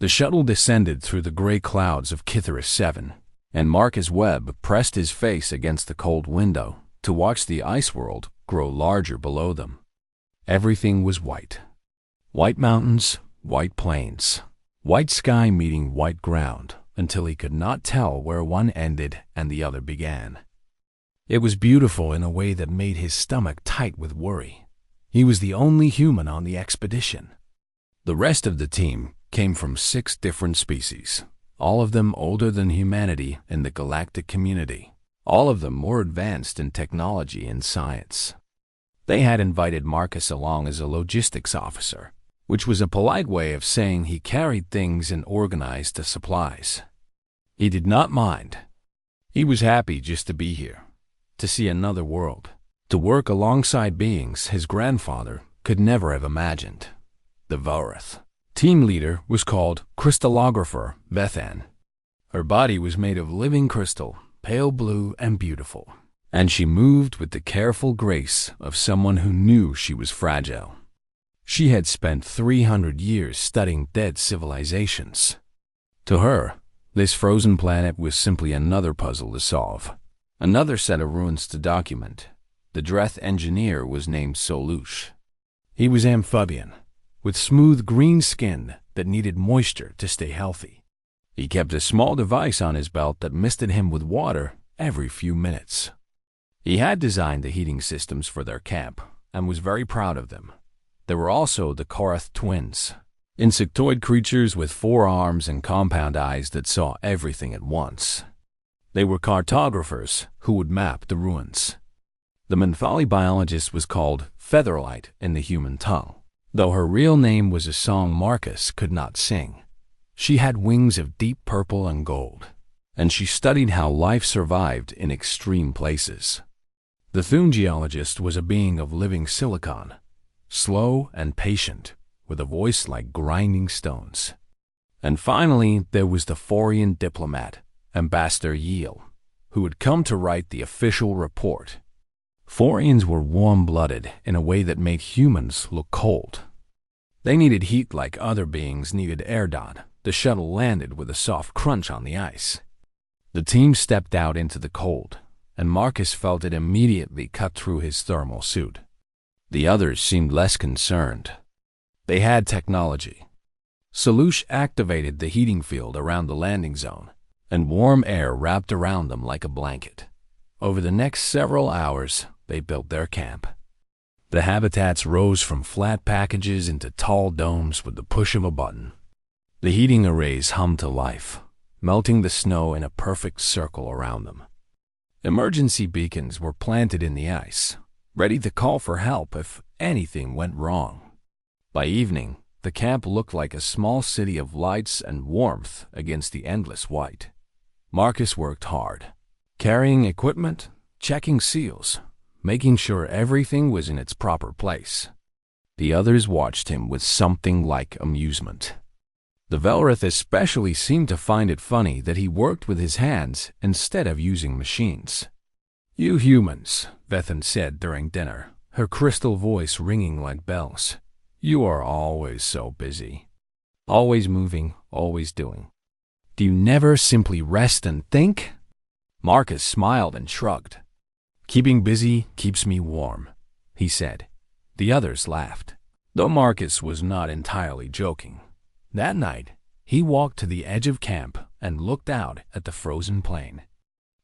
The shuttle descended through the gray clouds of Kitharus 7, and Marcus Webb pressed his face against the cold window to watch the ice world grow larger below them. Everything was white. White mountains, white plains, white sky meeting white ground, until he could not tell where one ended and the other began. It was beautiful in a way that made his stomach tight with worry. He was the only human on the expedition. The rest of the team came from 6 different species, all of them older than humanity in the galactic community, all of them more advanced in technology and science. They had invited Marcus along as a logistics officer, which was a polite way of saying he carried things and organized the supplies. He did not mind. He was happy just to be here, to see another world, to work alongside beings his grandfather could never have imagined. The Vorith. Team leader was called Crystallographer Bethan. Her body was made of living crystal, pale blue and beautiful, and she moved with the careful grace of someone who knew she was fragile. She had spent 300 years studying dead civilizations. To her, this frozen planet was simply another puzzle to solve, another set of ruins to document. The Dreth engineer was named Solush. He was amphibian, with smooth green skin that needed moisture to stay healthy. He kept a small device on his belt that misted him with water every few minutes. He had designed the heating systems for their camp and was very proud of them. There were also the Korath twins, insectoid creatures with 4 arms and compound eyes that saw everything at once. They were cartographers who would map the ruins. The Menthali biologist was called Featherlight in the human tongue, though her real name was a song Marcus could not sing. She had wings of deep purple and gold, and she studied how life survived in extreme places. The Thune geologist was a being of living silicon, slow and patient, with a voice like grinding stones. And finally, there was the Forian diplomat, Ambassador Yeel, who had come to write the official report. Forians were warm-blooded in a way that made humans look cold. They needed heat like other beings needed air. The shuttle landed with a soft crunch on the ice. The team stepped out into the cold, and Marcus felt it immediately cut through his thermal suit. The others seemed less concerned. They had technology. Solush activated the heating field around the landing zone, and warm air wrapped around them like a blanket. Over the next several hours, they built their camp. The habitats rose from flat packages into tall domes with the push of a button. The heating arrays hummed to life, melting the snow in a perfect circle around them. Emergency beacons were planted in the ice, ready to call for help if anything went wrong. By evening, the camp looked like a small city of lights and warmth against the endless white. Marcus worked hard, carrying equipment, checking seals, making sure everything was in its proper place. The others watched him with something like amusement. The Velrith especially seemed to find it funny that he worked with his hands instead of using machines. "You humans," Vethan said during dinner, her crystal voice ringing like bells. "You are always so busy. Always moving, always doing. Do you never simply rest and think?" Marcus smiled and shrugged. "Keeping busy keeps me warm," he said. The others laughed, though Marcus was not entirely joking. That night, he walked to the edge of camp and looked out at the frozen plain.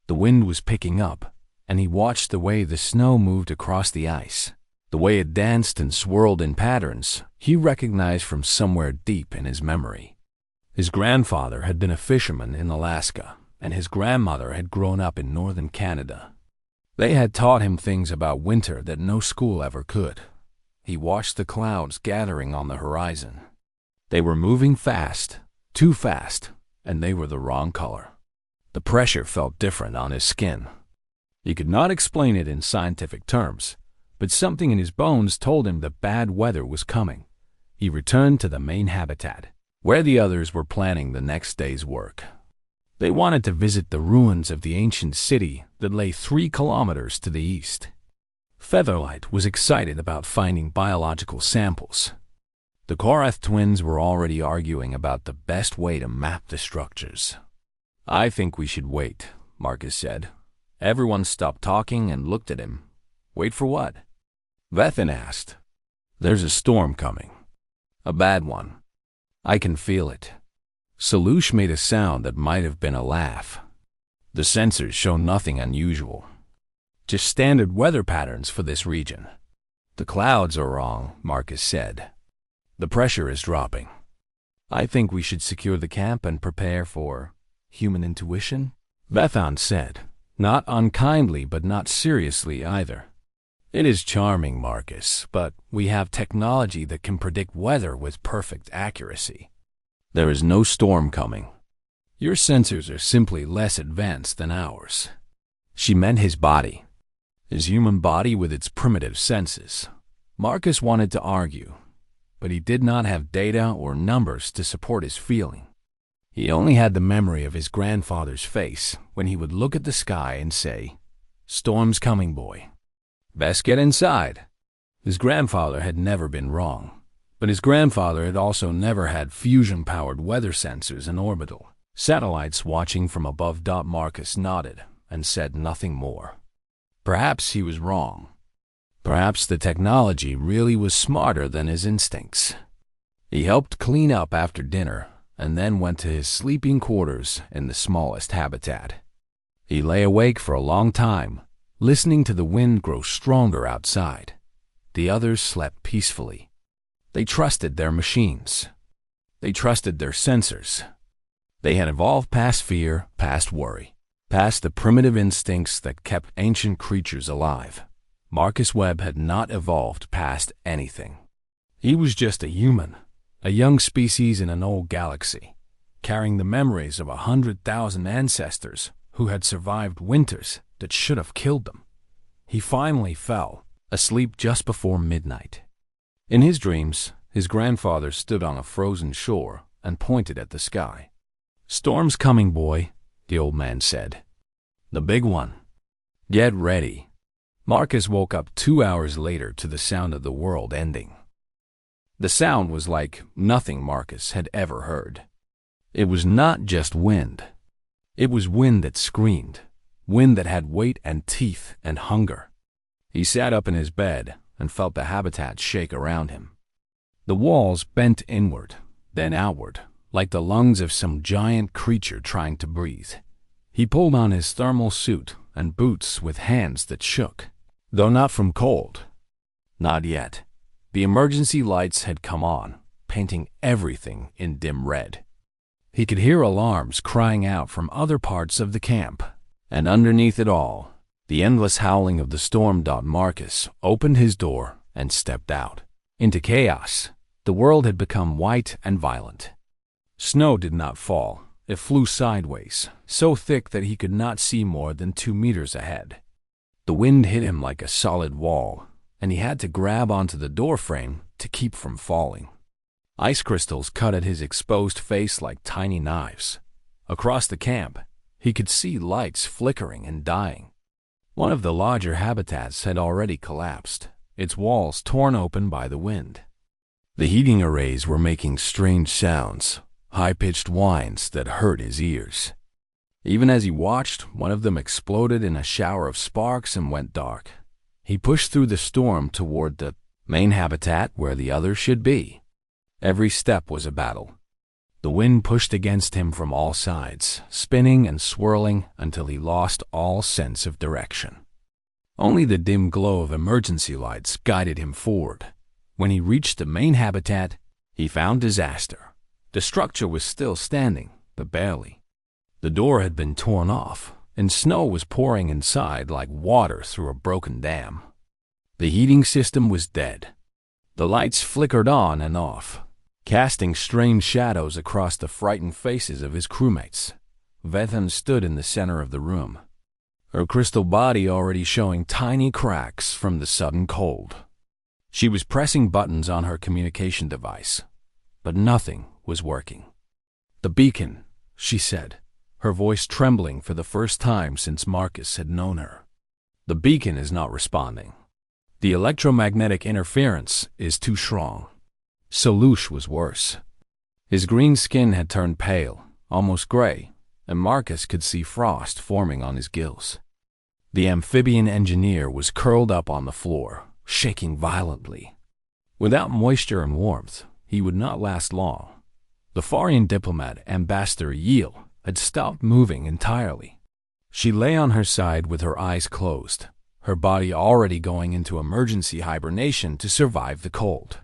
The wind was picking up, and he watched the way the snow moved across the ice. The way it danced and swirled in patterns he recognized from somewhere deep in his memory. His grandfather had been a fisherman in Alaska, and his grandmother had grown up in northern Canada. They had taught him things about winter that no school ever could. He watched the clouds gathering on the horizon. They were moving fast, too fast, and they were the wrong color. The pressure felt different on his skin. He could not explain it in scientific terms, but something in his bones told him that bad weather was coming. He returned to the main habitat, where the others were planning the next day's work. They wanted to visit the ruins of the ancient city that lay 3 kilometers to the east. Featherlight was excited about finding biological samples. The Korath twins were already arguing about the best way to map the structures. "I think we should wait," Marcus said. Everyone stopped talking and looked at him. "Wait for what?" Vethan asked. "There's a storm coming. A bad one. I can feel it." Salush made a sound that might have been a laugh. "The sensors show nothing unusual. Just standard weather patterns for this region." "The clouds are wrong," Marcus said. "The pressure is dropping. I think we should secure the camp and prepare for human intuition," Vethan said, not unkindly but not seriously either. "It is charming, Marcus, but we have technology that can predict weather with perfect accuracy. There is no storm coming. Your sensors are simply less advanced than ours." She meant his body. His human body with its primitive senses. Marcus wanted to argue, but he did not have data or numbers to support his feeling. He only had the memory of his grandfather's face when he would look at the sky and say, "Storm's coming, boy. Best get inside." His grandfather had never been wrong, but his grandfather had also never had fusion-powered weather sensors in orbital satellites watching from above. Marcus nodded and said nothing more. Perhaps he was wrong. Perhaps the technology really was smarter than his instincts. He helped clean up after dinner and then went to his sleeping quarters in the smallest habitat. He lay awake for a long time, listening to the wind grow stronger outside. The others slept peacefully. They trusted their machines. They trusted their sensors. They had evolved past fear, past worry, past the primitive instincts that kept ancient creatures alive. Marcus Webb had not evolved past anything. He was just a human, a young species in an old galaxy, carrying the memories of 100,000 ancestors who had survived winters that should have killed them. He finally fell asleep just before midnight. In his dreams, his grandfather stood on a frozen shore and pointed at the sky. "Storm's coming, boy," the old man said. "The big one. Get ready." Marcus woke up 2 hours later to the sound of the world ending. The sound was like nothing Marcus had ever heard. It was not just wind. It was wind that screamed, wind that had weight and teeth and hunger. He sat up in his bed and felt the habitat shake around him. The walls bent inward, then outward, like the lungs of some giant creature trying to breathe. He pulled on his thermal suit and boots with hands that shook, though not from cold. Not yet. The emergency lights had come on, painting everything in dim red. He could hear alarms crying out from other parts of the camp, and underneath it all, the endless howling of the storm. Marcus opened his door and stepped out. Into chaos, the world had become white and violent. Snow did not fall. It flew sideways, so thick that he could not see more than 2 meters ahead. The wind hit him like a solid wall, and he had to grab onto the doorframe to keep from falling. Ice crystals cut at his exposed face like tiny knives. Across the camp, he could see lights flickering and dying. One of the larger habitats had already collapsed, its walls torn open by the wind. The heating arrays were making strange sounds, high-pitched whines that hurt his ears. Even as he watched, one of them exploded in a shower of sparks and went dark. He pushed through the storm toward the main habitat where the others should be. Every step was a battle. The wind pushed against him from all sides, spinning and swirling until he lost all sense of direction. Only the dim glow of emergency lights guided him forward. When he reached the main habitat, he found disaster. The structure was still standing, but barely. The door had been torn off, and snow was pouring inside like water through a broken dam. The heating system was dead. The lights flickered on and off, casting strange shadows across the frightened faces of his crewmates. Vethan stood in the center of the room, her crystal body already showing tiny cracks from the sudden cold. She was pressing buttons on her communication device, but nothing was working. "The beacon," she said, her voice trembling for the first time since Marcus had known her. "The beacon is not responding. The electromagnetic interference is too strong." Solush was worse. His green skin had turned pale, almost gray, and Marcus could see frost forming on his gills. The amphibian engineer was curled up on the floor, shaking violently. Without moisture and warmth, he would not last long. The Farian diplomat, Ambassador Yeel, had stopped moving entirely. She lay on her side with her eyes closed, her body already going into emergency hibernation to survive the cold.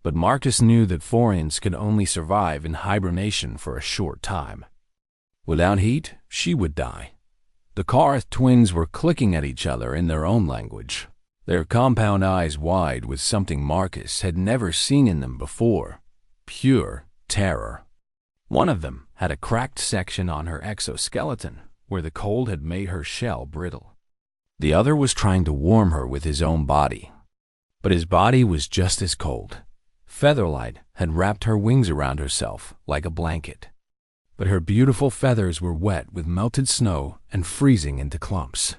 But Marcus knew that Farians could only survive in hibernation for a short time. Without heat, she would die. The Karth twins were clicking at each other in their own language, their compound eyes wide with something Marcus had never seen in them before: pure terror. One of them had a cracked section on her exoskeleton where the cold had made her shell brittle. The other was trying to warm her with his own body. But his body was just as cold. Featherlight had wrapped her wings around herself like a blanket. But her beautiful feathers were wet with melted snow and freezing into clumps.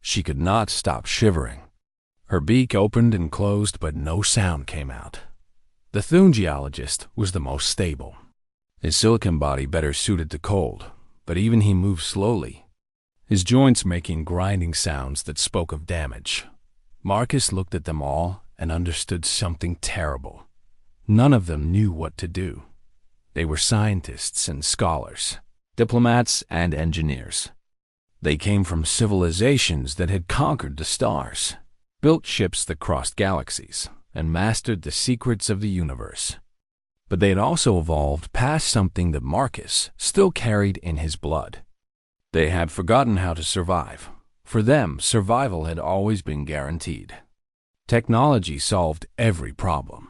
She could not stop shivering. Her beak opened and closed, but no sound came out. The Thune geologist was the most stable. His silicon body better suited to cold, but even he moved slowly, his joints making grinding sounds that spoke of damage. Marcus looked at them all and understood something terrible. None of them knew what to do. They were scientists and scholars, diplomats and engineers. They came from civilizations that had conquered the stars, built ships that crossed galaxies, and mastered the secrets of the universe. But they had also evolved past something that Marcus still carried in his blood. They had forgotten how to survive. For them, survival had always been guaranteed. Technology solved every problem.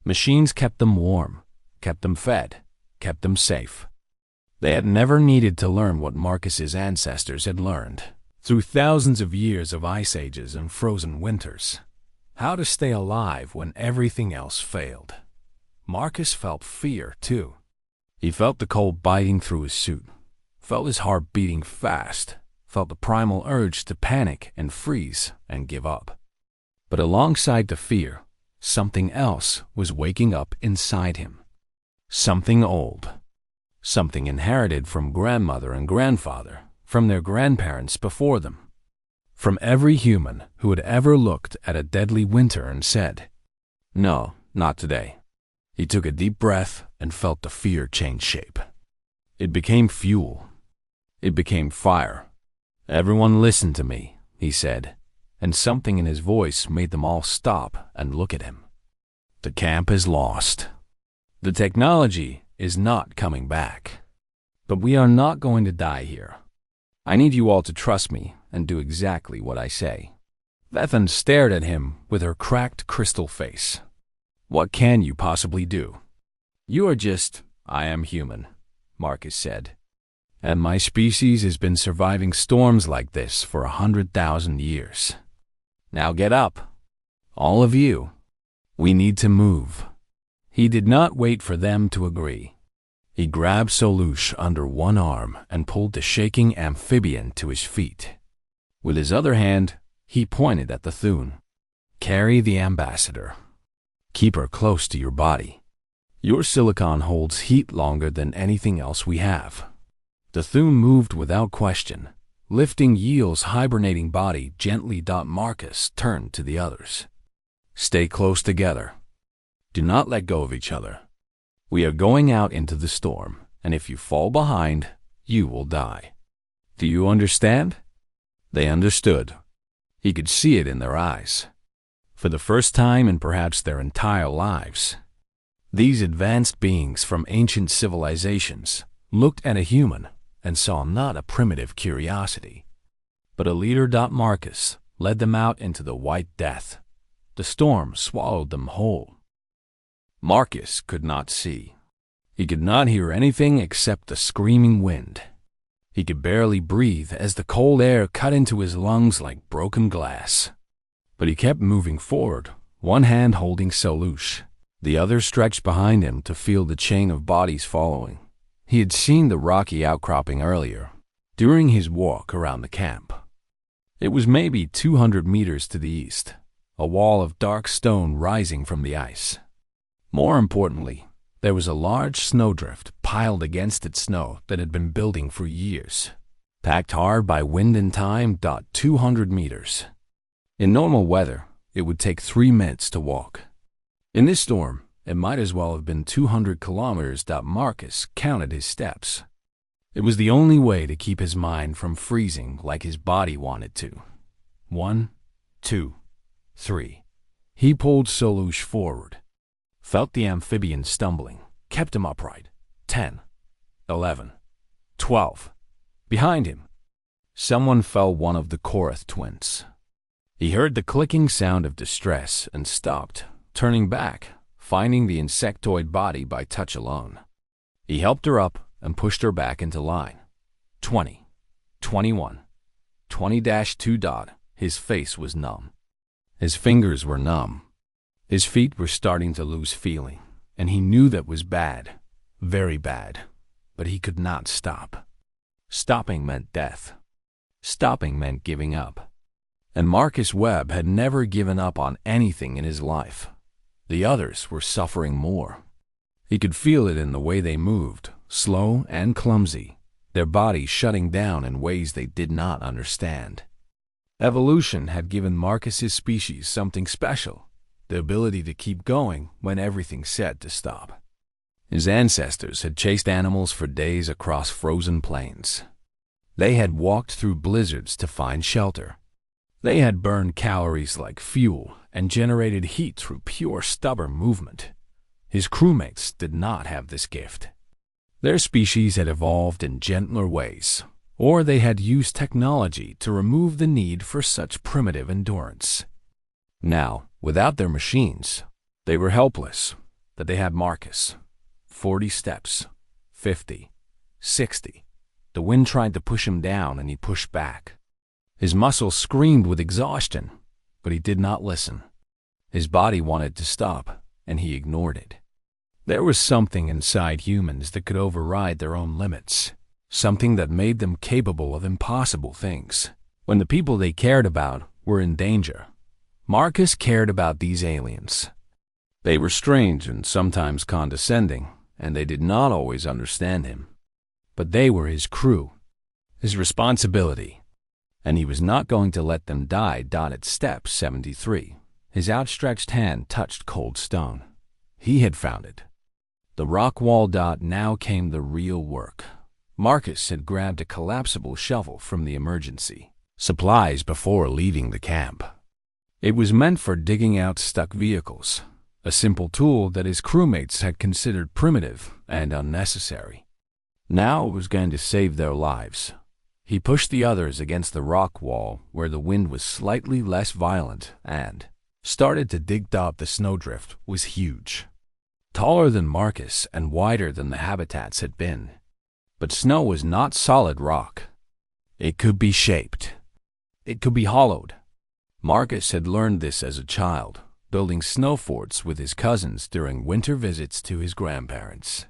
Machines kept them warm, kept them fed, kept them safe. They had never needed to learn what Marcus's ancestors had learned through thousands of years of ice ages and frozen winters. How to stay alive when everything else failed. Marcus felt fear, too. He felt the cold biting through his suit, felt his heart beating fast, felt the primal urge to panic and freeze and give up. But alongside the fear, something else was waking up inside him. Something old. Something inherited from grandmother and grandfather, from their grandparents before them. From every human who had ever looked at a deadly winter and said, "No, not today." He took a deep breath and felt the fear change shape. It became fuel. It became fire. "Everyone listen to me," he said, and something in his voice made them all stop and look at him. "The camp is lost. The technology is not coming back. But we are not going to die here. I need you all to trust me and do exactly what I say." Vethan stared at him with her cracked crystal face. "What can you possibly do?" "You are just, I am human," Marcus said. "And my species has been surviving storms like this for 100,000 years. Now get up. All of you. We need to move." He did not wait for them to agree. He grabbed Solush under one arm and pulled the shaking amphibian to his feet. With his other hand, he pointed at the Thune. "Carry the ambassador. Keep her close to your body. Your silicon holds heat longer than anything else we have." The Thune moved without question, lifting Yeel's hibernating body gently. Marcus turned to the others. "Stay close together. Do not let go of each other. We are going out into the storm, and if you fall behind, you will die. Do you understand?" They understood. He could see it in their eyes. For the first time in perhaps their entire lives, these advanced beings from ancient civilizations looked at a human and saw not a primitive curiosity, but a leader. Marcus led them out into the white death. The storm swallowed them whole. Marcus could not see. He could not hear anything except the screaming wind. He could barely breathe as the cold air cut into his lungs like broken glass. But he kept moving forward, one hand holding Solush, the other stretched behind him to feel the chain of bodies following. He had seen the rocky outcropping earlier, during his walk around the camp. It was maybe 200 meters to the east, a wall of dark stone rising from the ice. More importantly, there was a large snowdrift piled against its snow that had been building for years, packed hard by wind and time. 200 meters. In normal weather, it would take 3 minutes to walk. In this storm, it might as well have been 200 kilometers. Marcus counted his steps. It was the only way to keep his mind from freezing like his body wanted to. 1, 2, 3. He pulled Solush forward, felt the amphibian stumbling, kept him upright. 10, 11, 12. Behind him, someone fell, one of the Korath twins. He heard the clicking sound of distress and stopped, turning back, finding the insectoid body by touch alone. He helped her up and pushed her back into line. 20, 21, 20-2. His face was numb. His fingers were numb. His feet were starting to lose feeling, and he knew that was bad, very bad, but he could not stop. Stopping meant death. Stopping meant giving up. And Marcus Webb had never given up on anything in his life. The others were suffering more. He could feel it in the way they moved, slow and clumsy, their bodies shutting down in ways they did not understand. Evolution had given Marcus's species something special, the ability to keep going when everything said to stop. His ancestors had chased animals for days across frozen plains. They had walked through blizzards to find shelter. They had burned calories like fuel and generated heat through pure stubborn movement. His crewmates did not have this gift. Their species had evolved in gentler ways, or they had used technology to remove the need for such primitive endurance. Now, without their machines, they were helpless, but they had Marcus. 40 steps, 50, 60. The wind tried to push him down and he pushed back. His muscles screamed with exhaustion, but he did not listen. His body wanted to stop, and he ignored it. There was something inside humans that could override their own limits, something that made them capable of impossible things. When the people they cared about were in danger, Marcus cared about these aliens. They were strange and sometimes condescending, and they did not always understand him. But they were his crew, his responsibility, and he was not going to let them die. At step 73, his outstretched hand touched cold stone. He had found it. The rock wall. Now came the real work. Marcus had grabbed a collapsible shovel from the emergency supplies before leaving the camp. It was meant for digging out stuck vehicles, a simple tool that his crewmates had considered primitive and unnecessary. Now it was going to save their lives. He pushed the others against the rock wall where the wind was slightly less violent and started to dig up. The snowdrift was huge, taller than Marcus and wider than the habitats had been. But snow was not solid rock. It could be shaped. It could be hollowed. Marcus had learned this as a child, building snow forts with his cousins during winter visits to his grandparents.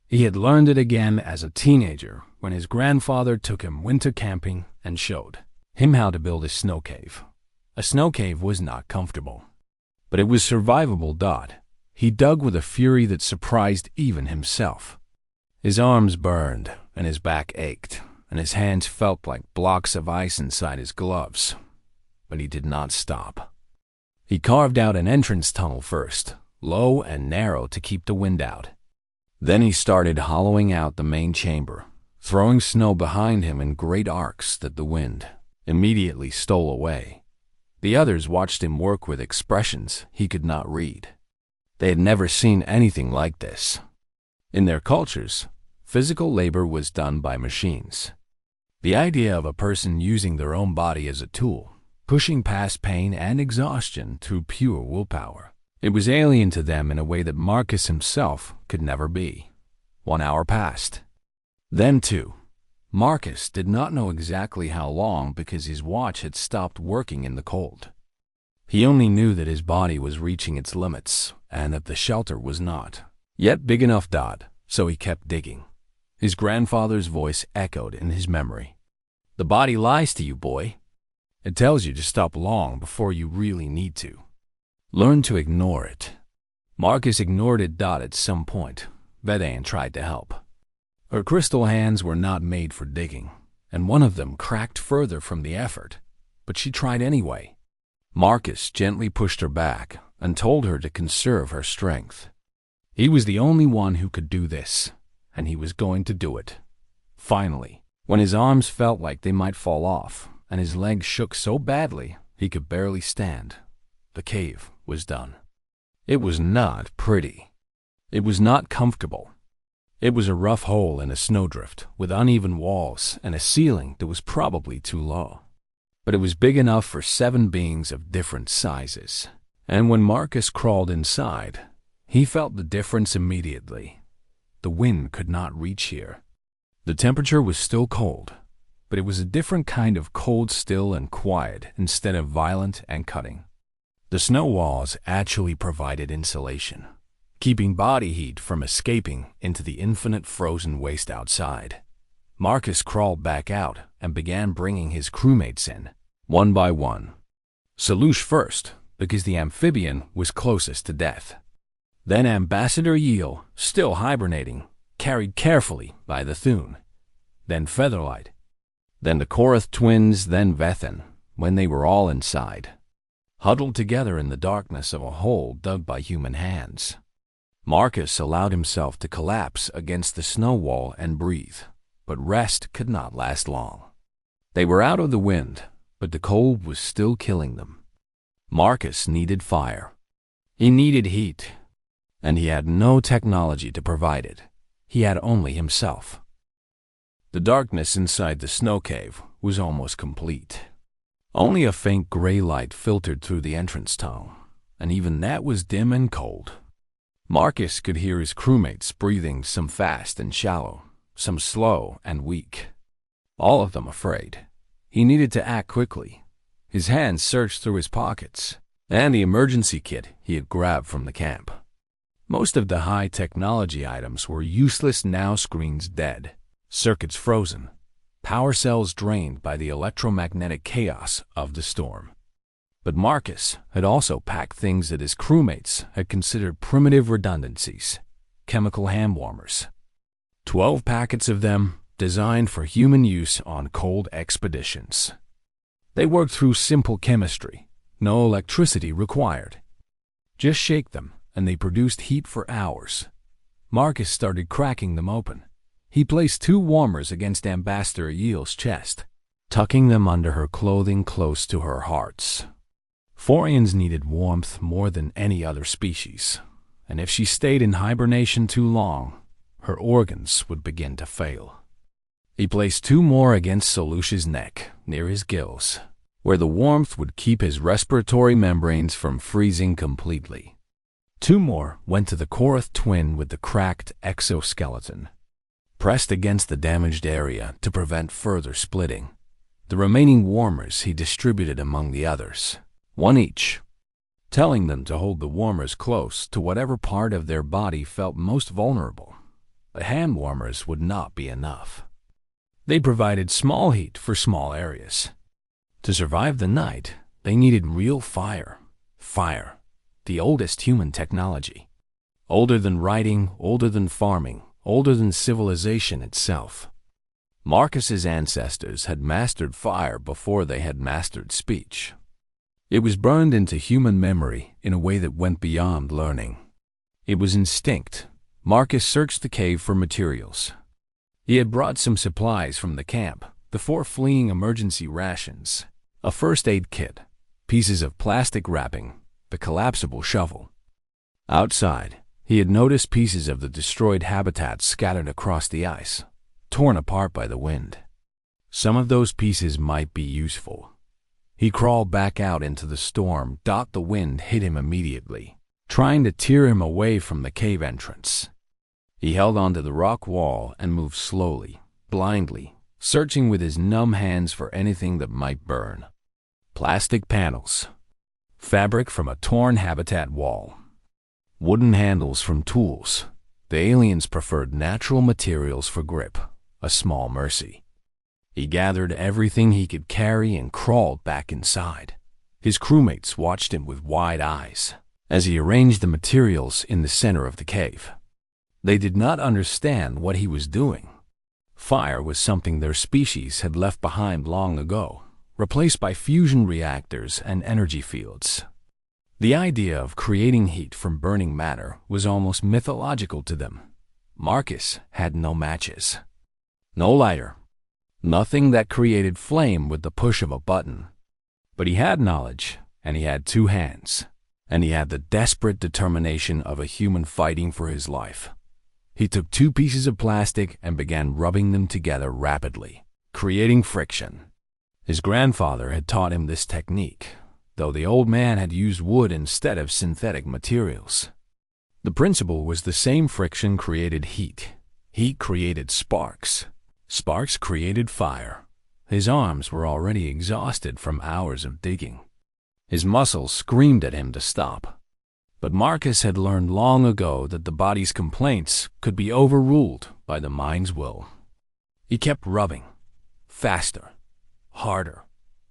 He had learned it again as a teenager when his grandfather took him winter camping and showed him how to build a snow cave. A snow cave was not comfortable, but it was survivable. He dug with a fury that surprised even himself. His arms burned, and his back ached, and his hands felt like blocks of ice inside his gloves. But he did not stop. He carved out an entrance tunnel first, low and narrow to keep the wind out. Then he started hollowing out the main chamber, throwing snow behind him in great arcs that the wind immediately stole away. The others watched him work with expressions he could not read. They had never seen anything like this. In their cultures, physical labor was done by machines. The idea of a person using their own body as a tool, pushing past pain and exhaustion through pure willpower, it was alien to them in a way that Marcus himself could never be. 1 hour passed. Then 2. Marcus did not know exactly how long because his watch had stopped working in the cold. He only knew that his body was reaching its limits and that the shelter was not yet big enough. So he kept digging. His grandfather's voice echoed in his memory. The body lies to you, boy. It tells you to stop long before you really need to. Learn to ignore it. Marcus ignored it. At some point, Vedan tried to help. Her crystal hands were not made for digging, and one of them cracked further from the effort, but she tried anyway. Marcus gently pushed her back and told her to conserve her strength. He was the only one who could do this, and he was going to do it. Finally, when his arms felt like they might fall off and his legs shook so badly he could barely stand, the cave was done. It was not pretty. It was not comfortable. It was a rough hole in a snowdrift with uneven walls and a ceiling that was probably too low. But it was big enough for 7 beings of different sizes. And when Marcus crawled inside, he felt the difference immediately. The wind could not reach here. The temperature was still cold, but it was a different kind of cold, still and quiet instead of violent and cutting. The snow walls actually provided insulation, keeping body heat from escaping into the infinite frozen waste outside. Marcus crawled back out and began bringing his crewmates in, one by one. Solush first, because the amphibian was closest to death. Then Ambassador Yeel, still hibernating, carried carefully by the Thune. Then Featherlight. Then the Korath twins, then Vethan, when they were all inside, huddled together in the darkness of a hole dug by human hands. Marcus allowed himself to collapse against the snow wall and breathe, but rest could not last long. They were out of the wind, but the cold was still killing them. Marcus needed fire. He needed heat, and he had no technology to provide it. He had only himself. The darkness inside the snow cave was almost complete. Only a faint gray light filtered through the entrance tunnel, and even that was dim and cold. Marcus could hear his crewmates breathing, some fast and shallow, some slow and weak. All of them afraid. He needed to act quickly. His hands searched through his pockets and the emergency kit he had grabbed from the camp. Most of the high-technology items were useless now, screens dead, circuits frozen, power cells drained by the electromagnetic chaos of the storm. But Marcus had also packed things that his crewmates had considered primitive redundancies, chemical hand warmers. 12 packets of them designed for human use on cold expeditions. They worked through simple chemistry, no electricity required. Just shake them, and they produced heat for hours. Marcus started cracking them open. He placed 2 warmers against Ambassador Yeel's chest, tucking them under her clothing close to her hearts. Forians needed warmth more than any other species, and if she stayed in hibernation too long, her organs would begin to fail. He placed 2 more against Solush's neck, near his gills, where the warmth would keep his respiratory membranes from freezing completely. 2 more went to the Korath twin with the cracked exoskeleton, pressed against the damaged area to prevent further splitting. The remaining warmers he distributed among the others, 1 each, telling them to hold the warmers close to whatever part of their body felt most vulnerable. The hand warmers would not be enough. They provided small heat for small areas. To survive the night, they needed real fire. Fire, the oldest human technology. Older than writing, older than farming, older than civilization itself. Marcus's ancestors had mastered fire before they had mastered speech. It was burned into human memory in a way that went beyond learning. It was instinct. Marcus searched the cave for materials. He had brought some supplies from the camp, the 4 fleeing emergency rations, a first aid kit, pieces of plastic wrapping, the collapsible shovel. Outside, he had noticed pieces of the destroyed habitat scattered across the ice, torn apart by the wind. Some of those pieces might be useful. He crawled back out into the storm. The wind hit him immediately, trying to tear him away from the cave entrance. He held onto the rock wall and moved slowly, blindly, searching with his numb hands for anything that might burn. Plastic panels, fabric from a torn habitat wall, wooden handles from tools. The aliens preferred natural materials for grip, a small mercy. He gathered everything he could carry and crawled back inside. His crewmates watched him with wide eyes. as he arranged the materials in the center of the cave. They did not understand what he was doing. Fire was something their species had left behind long ago, replaced by fusion reactors and energy fields. The idea of creating heat from burning matter was almost mythological to them. Marcus had no matches, no lighter, nothing that created flame with the push of a button. But he had knowledge, and he had two hands, and he had the desperate determination of a human fighting for his life. He took two pieces of plastic and began rubbing them together rapidly, creating friction. His grandfather had taught him this technique, though the old man had used wood instead of synthetic materials. The principle was the same: friction created heat. Heat created sparks. Sparks created fire. His arms were already exhausted from hours of digging. His muscles screamed at him to stop. But Marcus had learned long ago that the body's complaints could be overruled by the mind's will. He kept rubbing, faster, harder.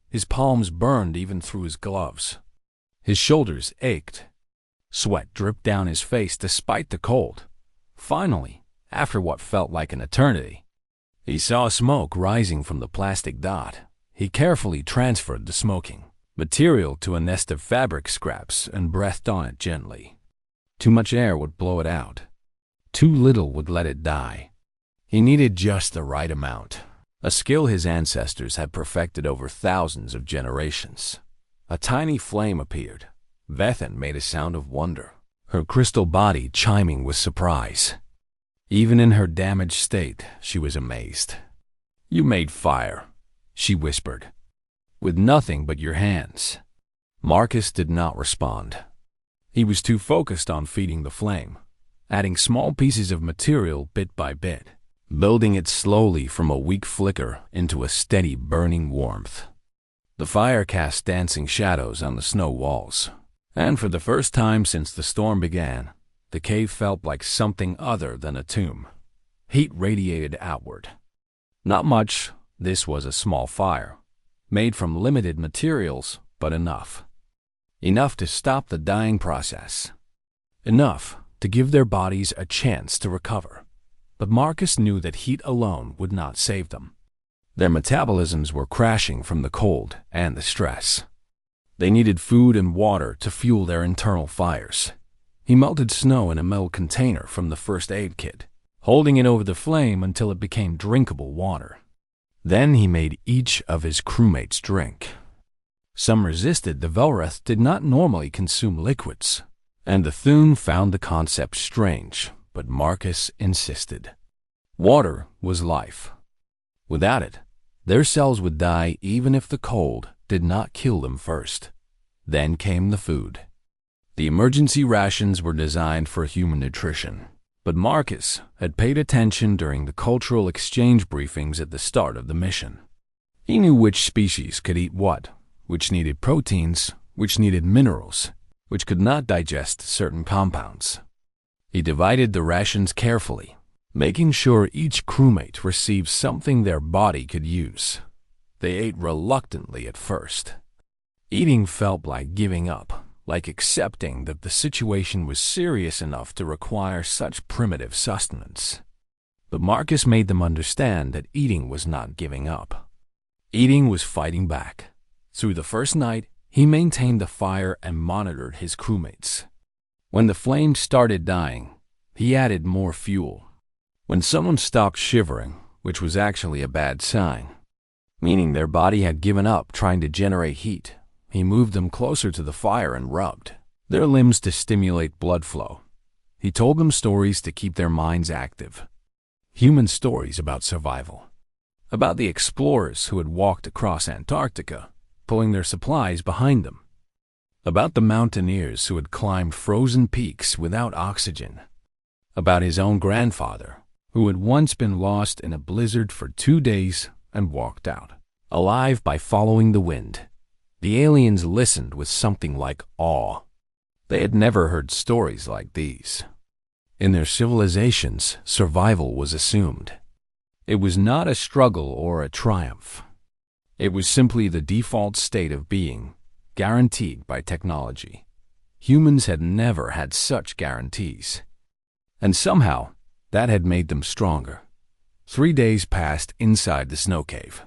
His palms burned even through his gloves. His shoulders ached. Sweat dripped down his face despite the cold. Finally, after what felt like an eternity, he saw smoke rising from the plastic dot. He carefully transferred the smoking material to a nest of fabric scraps and breathed on it gently. Too much air would blow it out. Too little would let it die. He needed just the right amount, a skill his ancestors had perfected over thousands of generations. A tiny flame appeared. Bethan made a sound of wonder, her crystal body chiming with surprise. Even in her damaged state, she was amazed. "You made fire," she whispered, "with nothing but your hands." Marcus did not respond. He was too focused on feeding the flame, adding small pieces of material bit by bit, building it slowly from a weak flicker into a steady burning warmth. The fire cast dancing shadows on the snow walls, and for the first time since the storm began, the cave felt like something other than a tomb. Heat radiated outward. Not much. This was a small fire, made from limited materials, but enough. Enough to stop the dying process. Enough to give their bodies a chance to recover. But Marcus knew that heat alone would not save them. Their metabolisms were crashing from the cold and the stress. They needed food and water to fuel their internal fires. He melted snow in a metal container from the first aid kit, holding it over the flame until it became drinkable water. Then he made each of his crewmates drink. Some resisted. The Velreth did not normally consume liquids, and the Thune found the concept strange, but Marcus insisted. Water was life. Without it, their cells would die even if the cold did not kill them first. Then came the food. The emergency rations were designed for human nutrition, but Marcus had paid attention during the cultural exchange briefings at the start of the mission. He knew which species could eat what, which needed proteins, which needed minerals, which could not digest certain compounds. He divided the rations carefully, making sure each crewmate received something their body could use. They ate reluctantly at first. Eating felt like giving up, like accepting that the situation was serious enough to require such primitive sustenance. But Marcus made them understand that eating was not giving up. Eating was fighting back. Through the first night, he maintained the fire and monitored his crewmates. When the flames started dying, he added more fuel. When someone stopped shivering, which was actually a bad sign, meaning their body had given up trying to generate heat, he moved them closer to the fire and rubbed their limbs to stimulate blood flow. He told them stories to keep their minds active. Human stories about survival. About the explorers who had walked across Antarctica, pulling their supplies behind them. About the mountaineers who had climbed frozen peaks without oxygen. About his own grandfather, who had once been lost in a blizzard for 2 days and walked out, alive by following the wind. The aliens listened with something like awe. They had never heard stories like these. In their civilizations, survival was assumed. It was not a struggle or a triumph. It was simply the default state of being, guaranteed by technology. Humans had never had such guarantees. And somehow, that had made them stronger. 3 days passed inside the snow cave.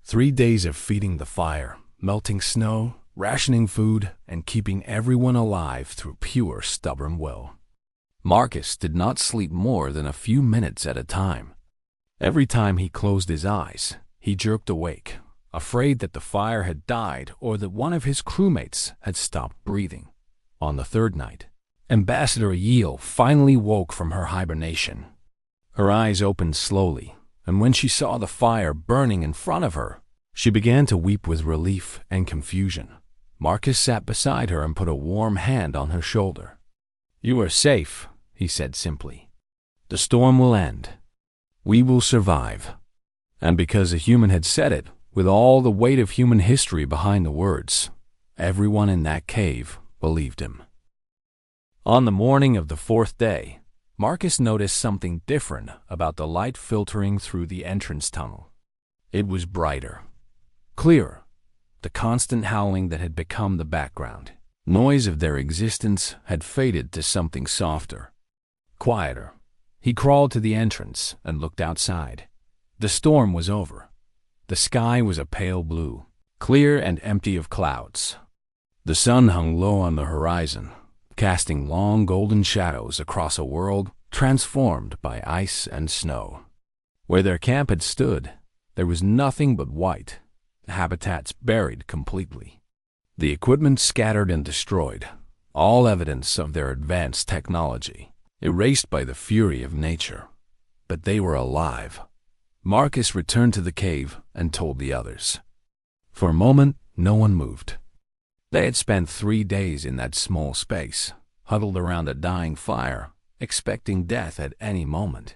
3 days of feeding the fire, melting snow, rationing food, and keeping everyone alive through pure stubborn will. Marcus did not sleep more than a few minutes at a time. Every time he closed his eyes, he jerked awake, afraid that the fire had died or that one of his crewmates had stopped breathing. On the third night, Ambassador Yiel finally woke from her hibernation. Her eyes opened slowly, and when she saw the fire burning in front of her, she began to weep with relief and confusion. Marcus sat beside her and put a warm hand on her shoulder. "You are safe," he said simply. "The storm will end. We will survive." And because a human had said it, with all the weight of human history behind the words, everyone in that cave believed him. On the morning of the fourth day, Marcus noticed something different about the light filtering through the entrance tunnel. It was brighter, clearer. The constant howling that had become the background noise of their existence had faded to something softer, quieter. He crawled to the entrance and looked outside. The storm was over. The sky was a pale blue, clear and empty of clouds. The sun hung low on the horizon, casting long golden shadows across a world transformed by ice and snow. Where their camp had stood, there was nothing but white, the habitats buried completely. The equipment scattered and destroyed, all evidence of their advanced technology, erased by the fury of nature. But they were alive. Marcus returned to the cave and told the others. For a moment, no one moved. They had spent 3 days in that small space, huddled around a dying fire, expecting death at any moment.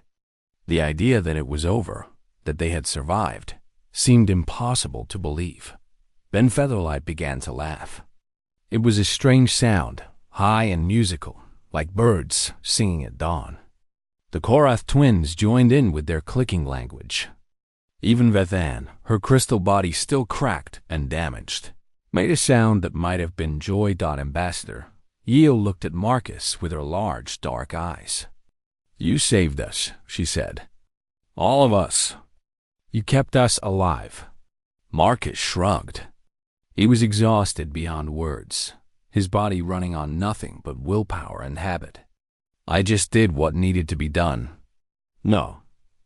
The idea that it was over, that they had survived, seemed impossible to believe. Then Featherlight began to laugh. It was a strange sound, high and musical, like birds singing at dawn. The Korath twins joined in with their clicking language. Even Vethan, her crystal body still cracked and damaged, made a sound that might have been Joy. Ambassador Yiel looked at Marcus with her large, dark eyes. "You saved us," she said. "All of us. You kept us alive." Marcus shrugged. He was exhausted beyond words, his body running on nothing but willpower and habit. "I just did what needed to be done." "No,"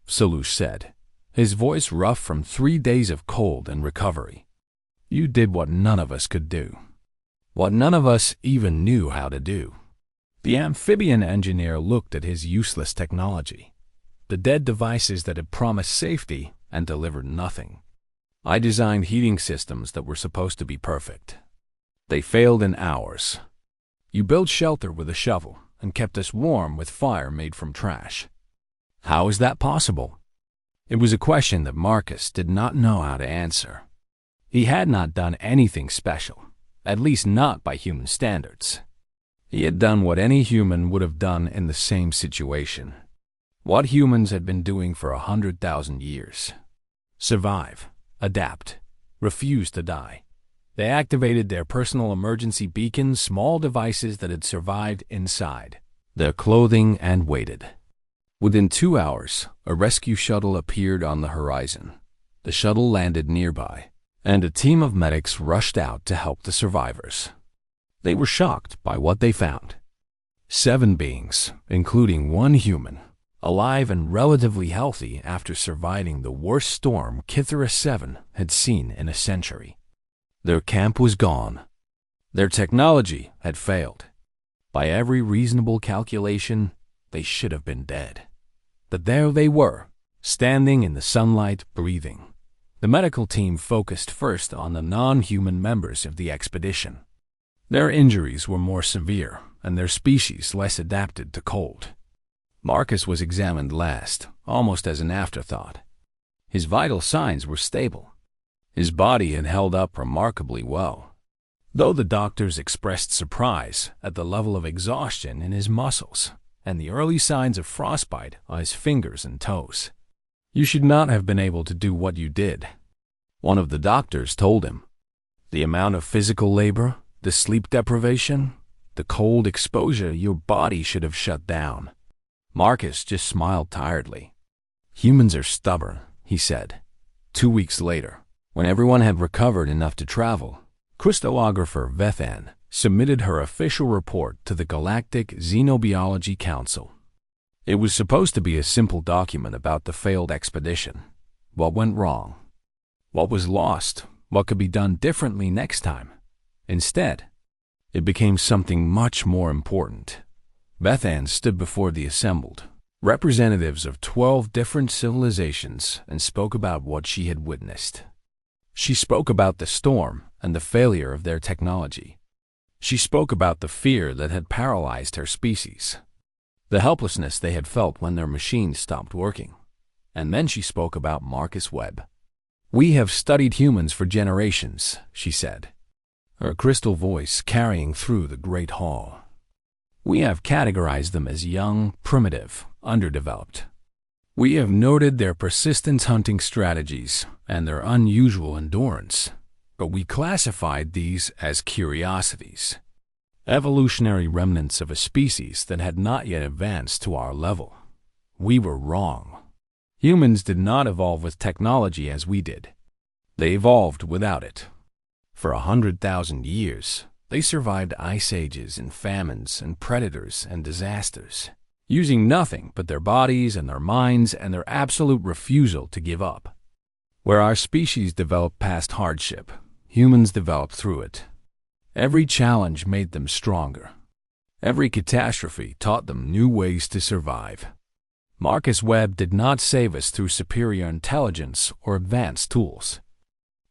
Salush said, his voice rough from 3 days of cold and recovery. "You did what none of us could do. What none of us even knew how to do." The amphibian engineer looked at his useless technology, the dead devices that had promised safety and delivered nothing. "I designed heating systems that were supposed to be perfect. They failed in hours. You built shelter with a shovel and kept us warm with fire made from trash. How is that possible?" It was a question that Marcus did not know how to answer. He had not done anything special, at least not by human standards. He had done what any human would have done in the same situation. What humans had been doing for 100,000 years. Survive, adapt, refuse to die. They activated their personal emergency beacons, small devices that had survived inside their clothing, and waited. Within 2 hours, a rescue shuttle appeared on the horizon. The shuttle landed nearby, and a team of medics rushed out to help the survivors. They were shocked by what they found. 7 beings, including 1 human, alive and relatively healthy after surviving the worst storm Kitharus 7 had seen in a century. Their camp was gone. Their technology had failed. By every reasonable calculation, they should have been dead. But there they were, standing in the sunlight, breathing. The medical team focused first on the non-human members of the expedition. Their injuries were more severe, and their species less adapted to cold. Marcus was examined last, almost as an afterthought. His vital signs were stable. His body had held up remarkably well, though the doctors expressed surprise at the level of exhaustion in his muscles and the early signs of frostbite on his fingers and toes. "You should not have been able to do what you did," one of the doctors told him. "The amount of physical labor, the sleep deprivation, The cold exposure, your body should have shut down. Marcus just smiled tiredly. Humans are stubborn, he said. 2 weeks later, when everyone had recovered enough to travel, crystallographer Vethan submitted her official report to the Galactic Xenobiology Council. It was supposed to be a simple document about the failed expedition. What went wrong? What was lost? What could be done differently next time? Instead, it became something much more important. Vethan stood before the assembled representatives of 12 different civilizations and spoke about what she had witnessed. She spoke about the storm and the failure of their technology. She spoke about the fear that had paralyzed her species, the helplessness they had felt when their machines stopped working. And then she spoke about Marcus Webb. "We have studied humans for generations," she said, her crystal voice carrying through the great hall. "We have categorized them as young, primitive, underdeveloped. We have noted their persistent hunting strategies and their unusual endurance, but we classified these as curiosities, evolutionary remnants of a species that had not yet advanced to our level. We were wrong. Humans did not evolve with technology as we did. They evolved without it. For 100,000 years, they survived ice ages and famines and predators and disasters, using nothing but their bodies and their minds and their absolute refusal to give up. Where our species developed past hardship, humans developed through it. Every challenge made them stronger. Every catastrophe taught them new ways to survive. Marcus Webb did not save us through superior intelligence or advanced tools.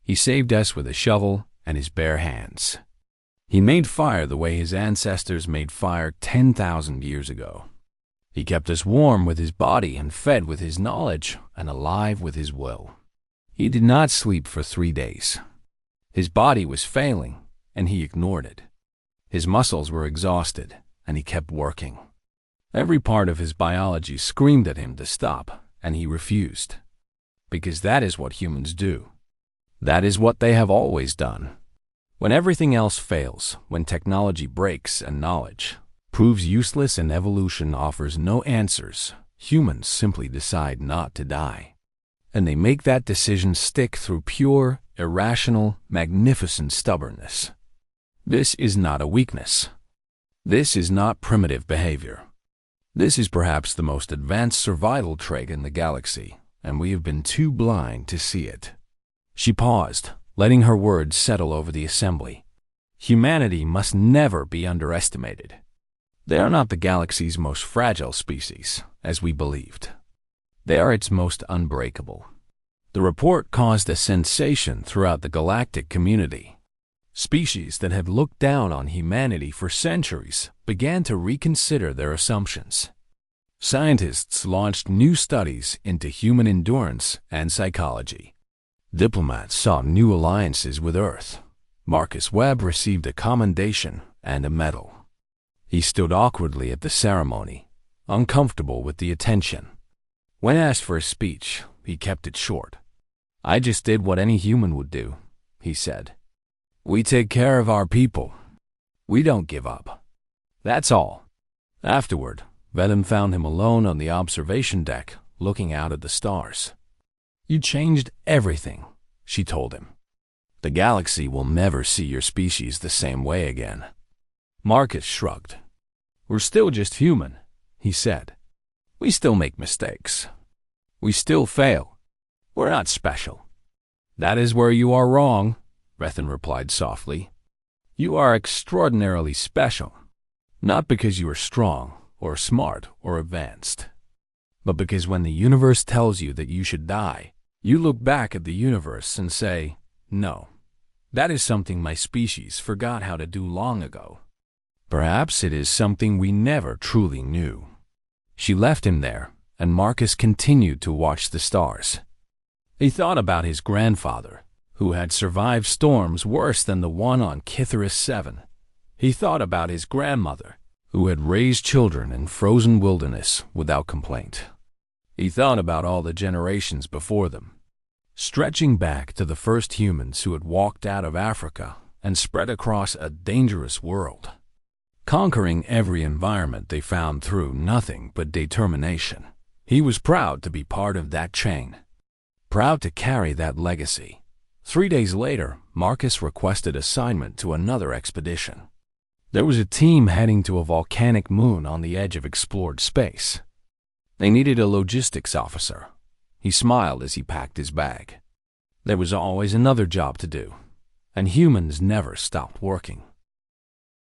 He saved us with a shovel and his bare hands. He made fire the way his ancestors made fire 10,000 years ago. He kept us warm with his body and fed with his knowledge and alive with his will. He did not sleep for 3 days. His body was failing, and he ignored it. His muscles were exhausted, and he kept working. Every part of his biology screamed at him to stop, and he refused. Because that is what humans do. That is what they have always done. When everything else fails, when technology breaks and knowledge proves useless and evolution offers no answers, humans simply decide not to die. And they make that decision stick through pure, irrational, magnificent stubbornness. This is not a weakness. This is not primitive behavior. This is perhaps the most advanced survival trait in the galaxy, and we have been too blind to see it. She paused, letting her words settle over the assembly. Humanity must never be underestimated. They are not the galaxy's most fragile species, as we believed. They are its most unbreakable. The report caused a sensation throughout the galactic community. Species that had looked down on humanity for centuries began to reconsider their assumptions. Scientists launched new studies into human endurance and psychology. Diplomats sought new alliances with Earth. Marcus Webb received a commendation and a medal. He stood awkwardly at the ceremony, uncomfortable with the attention. When asked for a speech, he kept it short. "I just did what any human would do," he said. "We take care of our people. We don't give up. That's all." Afterward, Vedem found him alone on the observation deck, looking out at the stars. "You changed everything," she told him. "The galaxy will never see your species the same way again." Marcus shrugged. "We're still just human," he said. "We still make mistakes. We still fail. We're not special." "That is where you are wrong," Rethan replied softly. "You are extraordinarily special, not because you are strong or smart or advanced, but because when the universe tells you that you should die, you look back at the universe and say, 'No, that is something my species forgot how to do long ago.' Perhaps it is something we never truly knew." She left him there, and Marcus continued to watch the stars. He thought about his grandfather, who had survived storms worse than the one on Kitharus 7. He thought about his grandmother, who had raised children in frozen wilderness without complaint. He thought about all the generations before them, stretching back to the first humans who had walked out of Africa and spread across a dangerous world. conquering every environment they found through nothing but determination. He was proud to be part of that chain, proud to carry that legacy. 3 days later, Marcus requested assignment to another expedition. There was a team heading to a volcanic moon on the edge of explored space. They needed a logistics officer. He smiled as he packed his bag. There was always another job to do, and humans never stopped working.